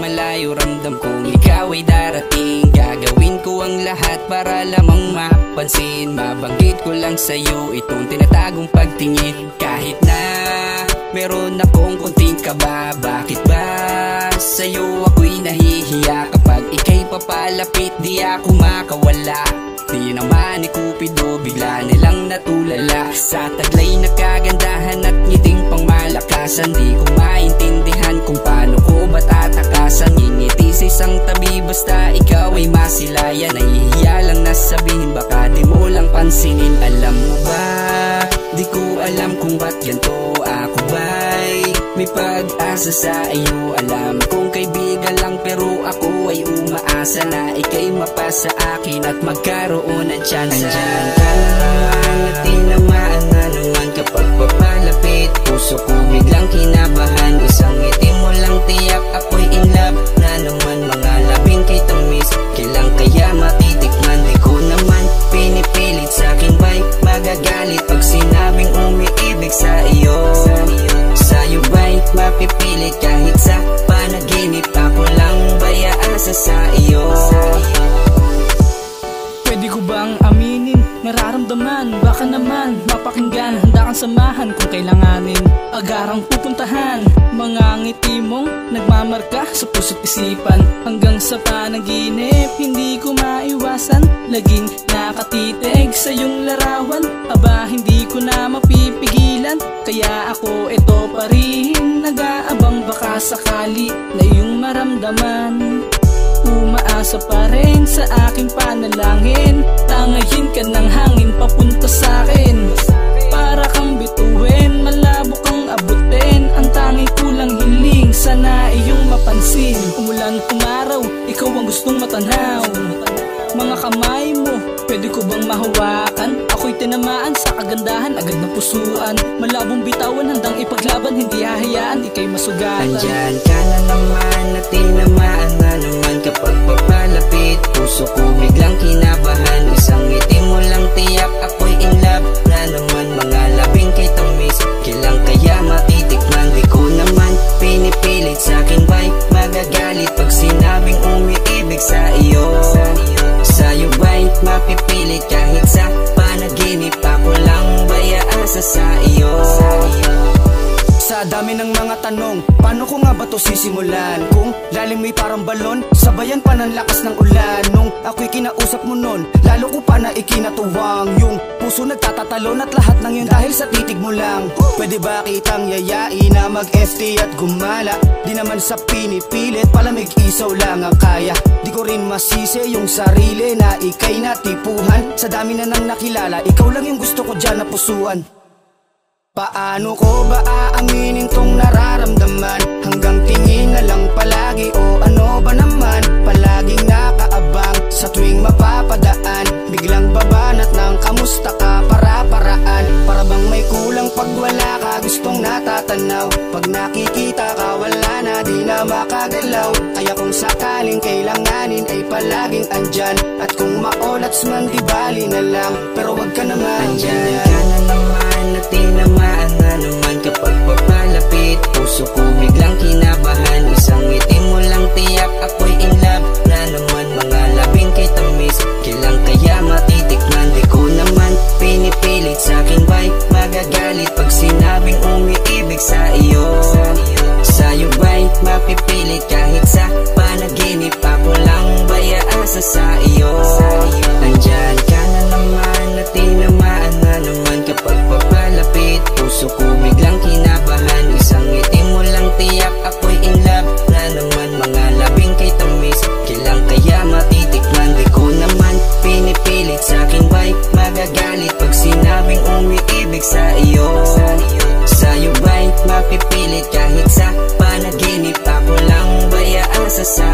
malayo, ramdam kong ikaw ay darating. Gagawin ko ang lahat para lamang mapansin. Mabanggit ko lang sa'yo itong tinatagong pagtingin. Kahit na meron akong konting kaba, bakit ba sa'yo ako'y nahihiya? Kapag ika'y papalapit, di ako makawala. Di naman ni Cupido, bigla nilang natulala sa taglay na kagandahan at ngiting pangmalakasan. Di ko maintindihan kung paano ko ba tatakasan. Ngingiti sa isang tabi basta ikaw ay masilayan. Nahihiya lang na sabihin, baka di mo lang pansinin. Alam mo ba, di ko alam kung ba't ganito. Ako ba'y may pag-asa sa iyo? Alam kong kaibigan lang pero ako ay umaasa na ika'y mapasa akin at magkaroon ng tsansa. Andyan ka na naman at tinamaan na naman kapag papalapit. Puso ko biglang kinabahan, isang ngiti mo lang tiyak ako'y in love na naman. Mga labing kay tamis, kailang kaya matitikman. Di ko naman pinipilit, sa'kin ba'y magagalit pag sinabing umiibig sa iyo? Sa'yo ba'y mapipilit kahit sa panaginip? Ako lang ba'y aasa sa iyo? Pwede ko bang aminin, nararamdaman? Baka naman mapakinggan, handa kang samahan kung kailanganin. Agarang pupuntahan, mga ngiti mong nagmamarka sa puso't isipan. Hanggang sa panaginip, hindi ko maiwasan laging nakatitig sa iyong larawan. Aba, hindi ko na mapipigilan, kaya ako ito pa rin nag-aabang. Baka sakali na iyong maramdaman, umaasa pa rin sa aking panalangin. Tangayin ka ng hangin papunta sa'kin, para kang bituin, malabo kang abutin. Ang tangi ko lang hiling, sana iyong mapansin. Umulan umaraw, ikaw ang gustong matanaw. Mga kamay mo, pwede ko bang mahawakan? Ako'y tinamaan sa kagandahan, agad na pusuan. Malabong bitawan, handang ipaglaban, hindi hahayaan ika'y masugatan. Andyan ka na naman at tinamaan na naman kapag papalapit. Puso ko biglang kinabahan, isang ngiti mo lang tiyak ako'y in love na naman. Mga labing kay tamis, kailang kaya matitikman. Di ko naman pinipilit, sa'kin ba'y magagalit pag sinabing umiibig sa iyo? Sa'yo ba'y mapipilit kahit sa panaginip? Ako lang ba'y aasa sa iyo? Sa dami ng mga tanong, paano ko nga ba to sisimulan? Kung lalim may parang balon, sabayan pa ng lakas ng ulan. Nung ako'y kinausap mo nun, lalo ko pa na ikinatuwang. Yung puso nagtatatalon at lahat ng yun dahil sa titig mo lang. Pwede ba kitang yayain na mag-FT at gumala? Di naman sa pinipilit, palamig isaw lang ang kaya. Di ko rin masisi yung sarili na ika'y natipuhan. Sa dami na nang nakilala, ikaw lang yung gusto ko dyan na pusuan. Paano ko ba aaminin tong nararamdaman? Hanggang tingin na lang palagi o ano ba naman? Palaging nakaabang sa tuwing mapapadaan, biglang babanat ng kamusta ka para-paraan. Para bang may kulang pag wala ka, gustong natatanaw. Pag nakikita ka wala na, di na makagalaw. Kaya kung sakaling kailanganin ay palaging andyan. At kung maolats man di bali na lang, pero wag ka naman andyan ka na naman at tinamaan na naman kapag papalapit. Puso ko biglang kinabahan, isang ngiti mo lang tiyak ako'y in love na naman. Mga labing kay tamis, kailang kaya matitikman. Di ko naman pinipilit, sa'kin ba'y magagalit pag sinabing umiibig sa iyo? Sa'yo ba'y mapipilit kahit sa panaginip? Ako lang ba'y aasa sa iyo? Andyan ka na naman at tinamaan na naman kapag papalapit. Puso ko biglang kinabahan, isang ngiti mo lang tiyak ako'y in love na naman. Mga labing kay tamis, kailang kaya matitikman. Di ko naman pinipilit, sa'kin ba'y magagalit pag sinabing umiibig sa iyo? Sa'yo ba'y mapipilit kahit sa panaginip? Ako lang ba'y aasa sa